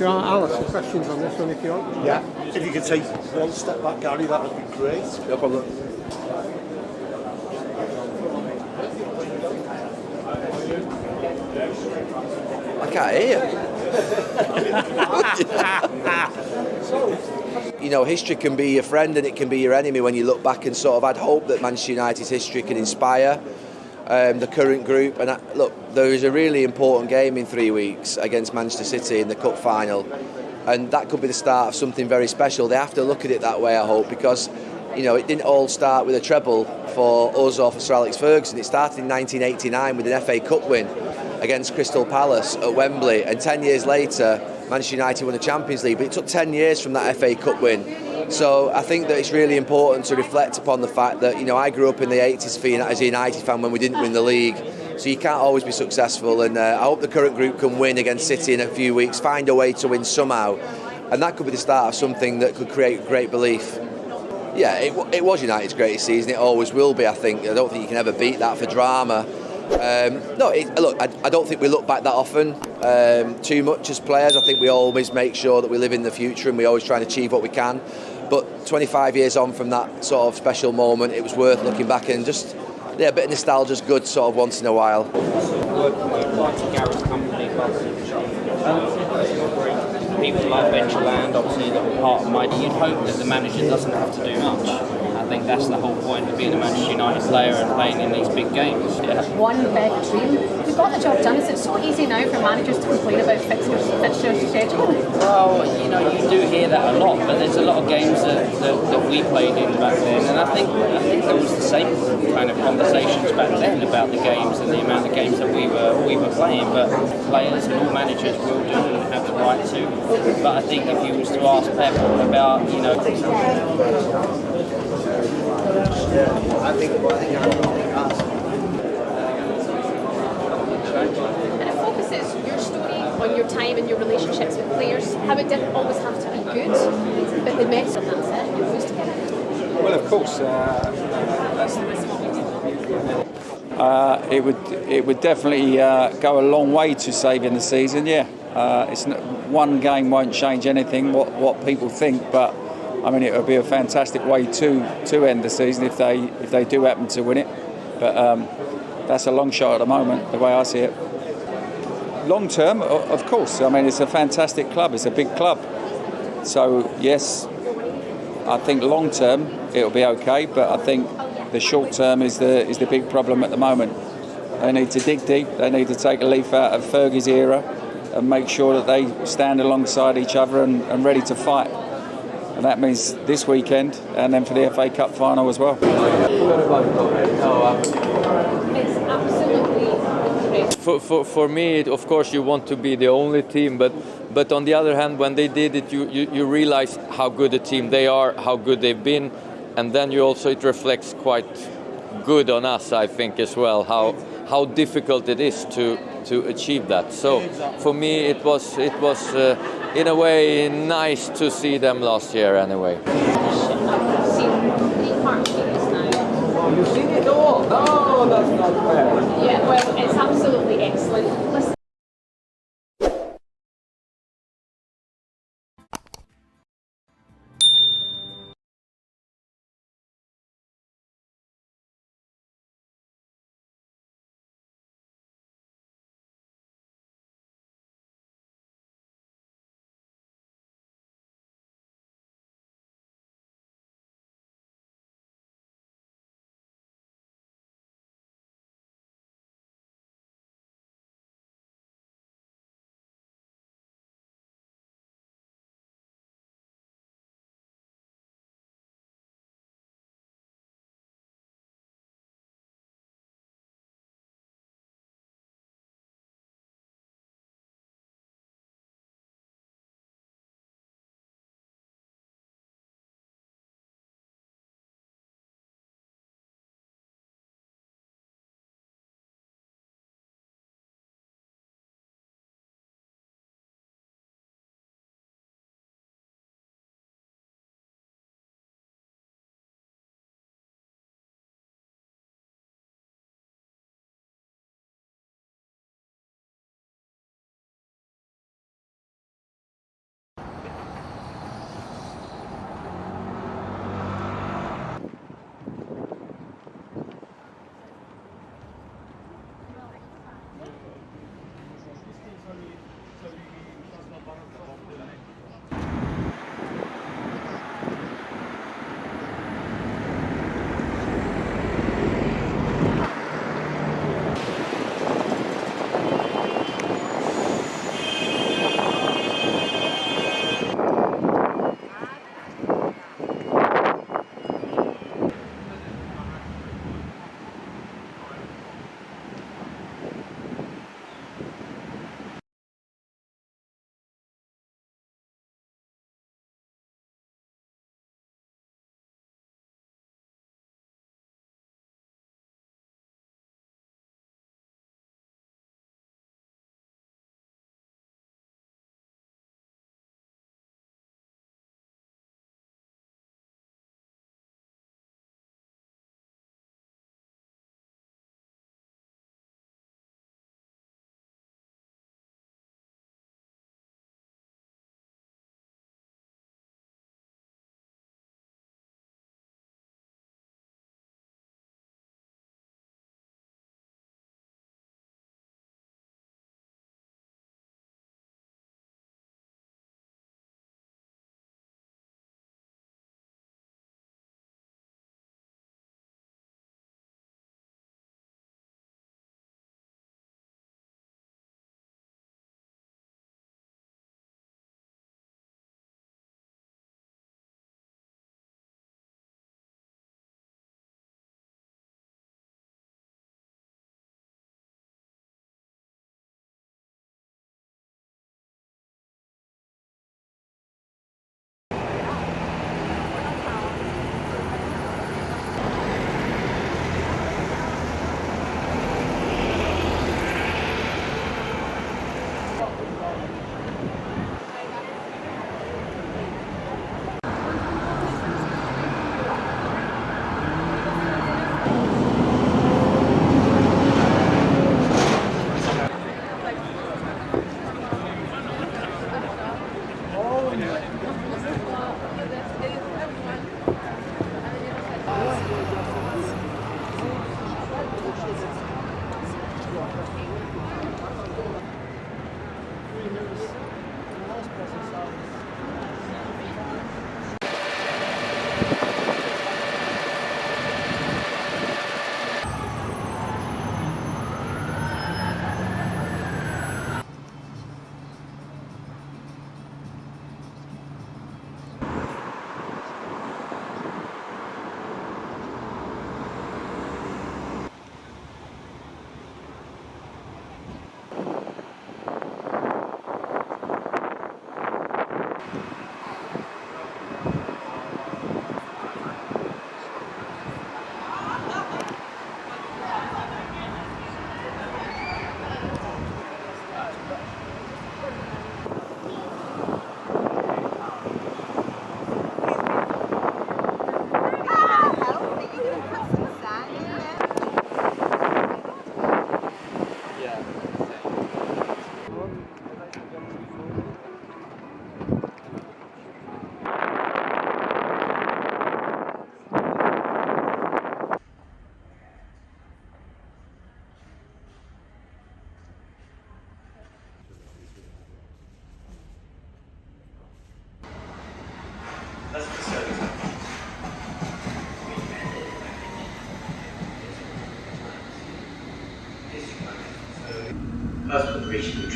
you want to ask some questions on this one if you want? Yeah. If you could take one step back, Gary, that would be great. No problem. I can't hear you. You know, history can be your friend and it can be your enemy when you look back, and sort of I'd hope that Manchester United's history can inspire the current group. And look, there is a really important game in 3 weeks against Manchester City in the cup final, and that could be the start of something very special. They have to look at it that way, I hope, because you know, it didn't all start with a treble for us or for Sir Alex Ferguson. It started in 1989 with an FA Cup win against Crystal Palace at Wembley, and 10 years later Manchester United won the Champions League, but it took 10 years from that FA Cup win. So I think that it's really important to reflect upon the fact that, you know, I grew up in the 80s as a United fan when we didn't win the league, so you can't always be successful, and I hope the current group can win against City in a few weeks, find a way to win somehow, and that could be the start of something that could create great belief. Yeah, it was United's greatest season. It always will be, I think. I don't think you can ever beat that for drama. Look, I don't think we look back that often too much as players. I think we always make sure that we live in the future and we always try and achieve what we can. But 25 years on from that sort of special moment, it was worth looking back, and just, yeah, a bit of nostalgia's good sort of once in a while. People like Ventureland, obviously, that were part of my... You'd hope that the manager doesn't have to do much. I think that's the whole point of being a Manchester United player and playing in these big games. Yeah. One big dream. We've got the job done. Is it so easy now for managers to complain about fixture schedule? Well, you know, you do hear that a lot, but there's a lot of games that we played in back then, and I think there was the same kind of conversations back then about the games and the amount of games that we were playing. But players and all managers will do and have the right to. But I think if you was to ask Pep about, you know... And it focuses your story on your time and your relationships with players, how it didn't always have to be good, but the mess of that's it, you're used to it. Well, of course, it would definitely go a long way to saving the season. Yeah, one game won't change anything what people think, but I mean, it would be a fantastic way to end the season if they do happen to win it. But that's a long shot at the moment, the way I see it. Long term, of course. I mean, it's a fantastic club. It's a big club. So yes, I think long term it'll be okay. But I think the short term is the big problem at the moment. They need to dig deep. They need to take a leaf out of Fergie's era and make sure that they stand alongside each other and ready to fight. And that means this weekend and then for the FA Cup final as well. For me, of course, you want to be the only team, but on the other hand, when they did it, you realize how good a team they are, how good they've been, and then it reflects quite good on us, I think, as well, how difficult it is to achieve that. So for me, it was in a way nice to see them last year anyway. You've seen it all? No, that's not fair. Yeah, well, it's absolutely excellent. Listen,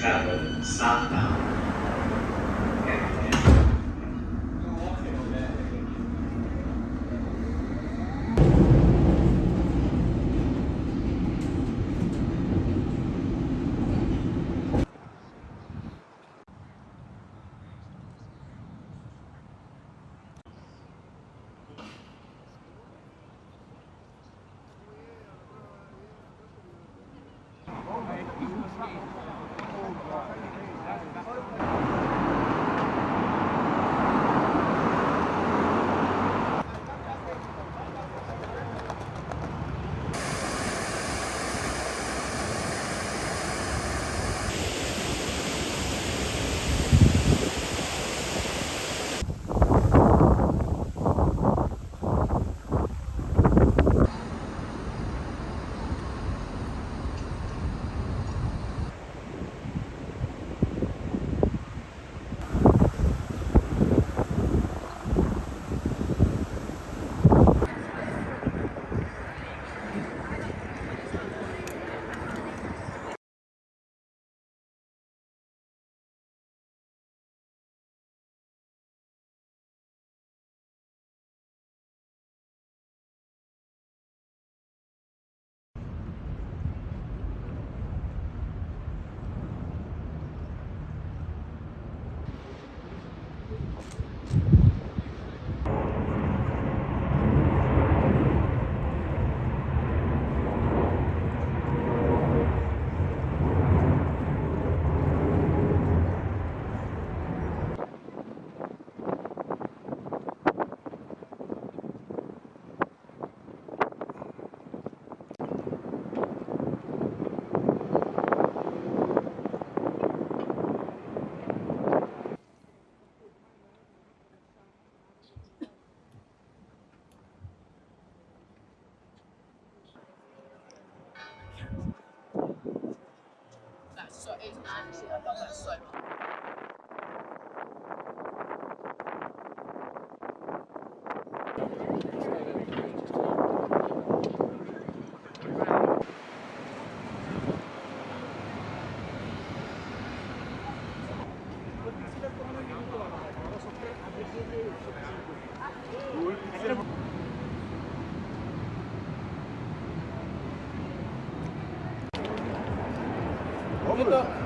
travel southbound.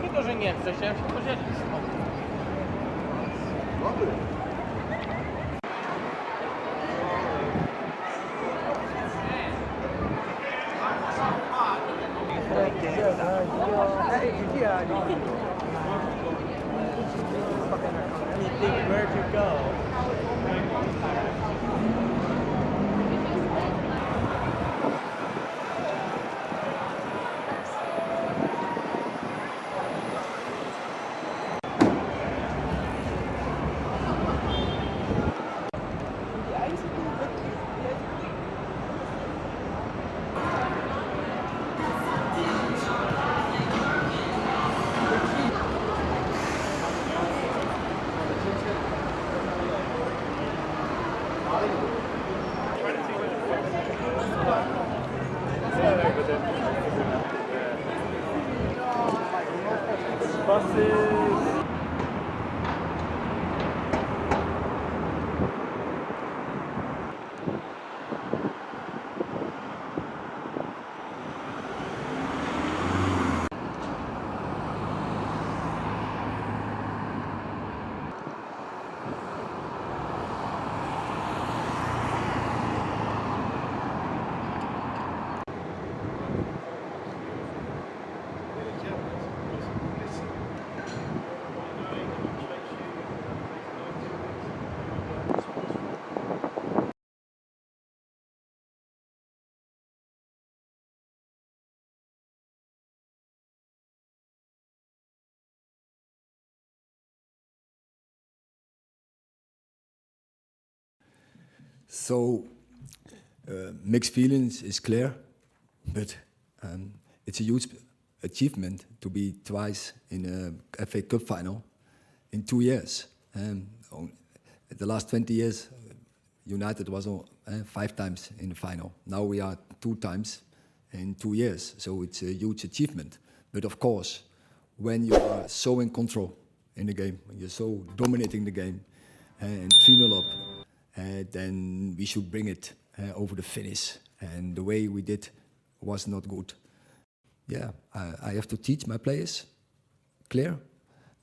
Tylko, że nie chcę, chciałem się podzielić. Where'd you go? So, mixed feelings is clear, but it's a huge achievement to be twice in a FA Cup final in 2 years. The last 20 years, United was 5 times in the final. Now we are 2 times in 2 years, so it's a huge achievement. But of course, when you are so in control in the game, when you're so dominating the game, and 3-0 up, then we should bring it over the finish. And the way we did was not good. Yeah, I have to teach my players, clear,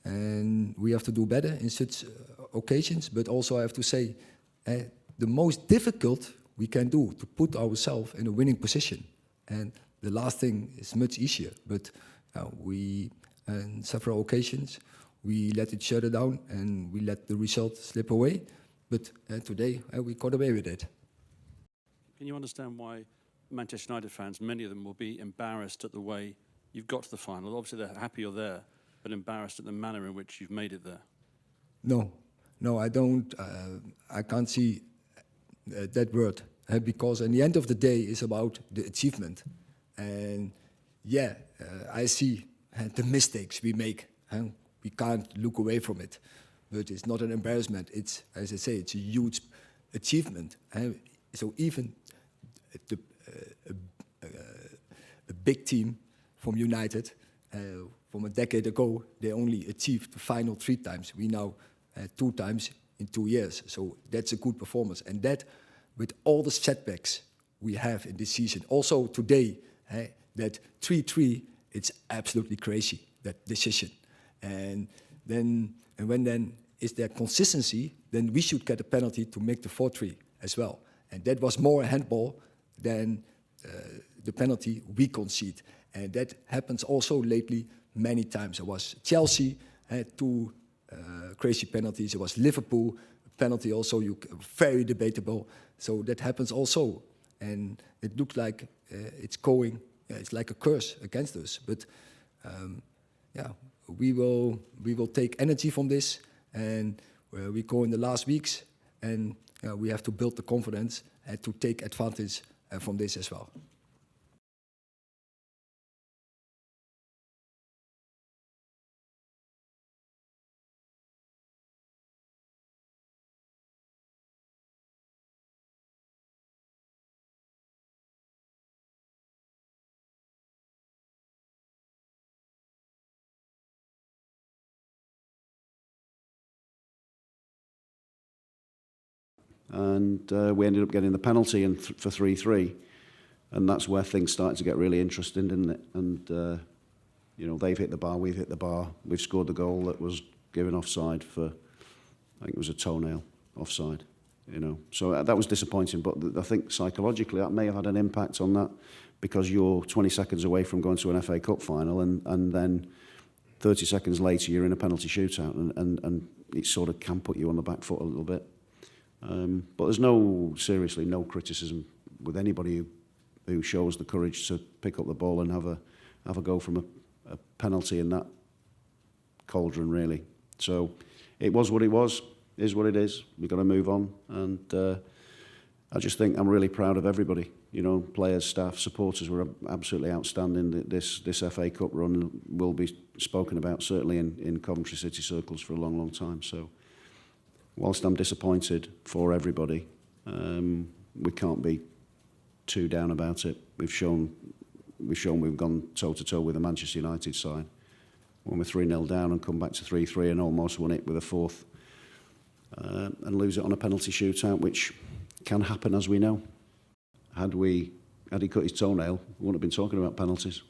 and we have to do better in such occasions. But also I have to say, the most difficult we can do to put ourselves in a winning position. And the last thing is much easier. But we, on several occasions, we let each other down and we let the result slip away. But today we got away with it. Can you understand why Manchester United fans, many of them, will be embarrassed at the way you've got to the final? Obviously they're happy you're there, but embarrassed at the manner in which you've made it there. No, I don't. I can't see that word, because in the end of the day, it's about the achievement. And yeah, I see the mistakes we make. We can't look away from it, but it's not an embarrassment. It's, as I say, it's a huge achievement. So even a big team from United, from a decade ago, they only achieved the final 3 times. We now 2 times in 2 years. So that's a good performance. And that, with all the setbacks we have in this season, also today, that 3-3, it's absolutely crazy, that decision. And when then is there consistency, then we should get a penalty to make the 4-3 as well. And that was more a handball than the penalty we concede. And that happens also lately many times. It was Chelsea had 2 crazy penalties. It was Liverpool penalty also, very debatable. So that happens also. And it looks like it's going, it's like a curse against us. But yeah, we will take energy from this, and we go in the last weeks, and we have to build the confidence to take advantage from this as well. And we ended up getting the penalty for 3-3, and that's where things started to get really interesting, didn't it? And you know, they've hit the bar, we've hit the bar, we've scored the goal that was given offside for, I think it was a toenail offside, you know. So that was disappointing, but I think psychologically that may have had an impact on that, because you're 20 seconds away from going to an FA Cup final, and then 30 seconds later you're in a penalty shootout, and it sort of can put you on the back foot a little bit. But there's seriously no criticism with anybody who shows the courage to pick up the ball and have a go from a penalty in that cauldron, really. So it was what it was, is what it is. We've got to move on, and I just think I'm really proud of everybody. You know, players, staff, supporters were absolutely outstanding. This FA Cup run will be spoken about certainly in Coventry City circles for a long, long time. So, whilst I'm disappointed for everybody, we can't be too down about it. We've shown we've gone toe-to-toe with the Manchester United side. When we're 3-0 down and come back to 3-3 and almost won it with a 4th, and lose it on a penalty shootout, which can happen, as we know. Had he cut his toenail, we wouldn't have been talking about penalties.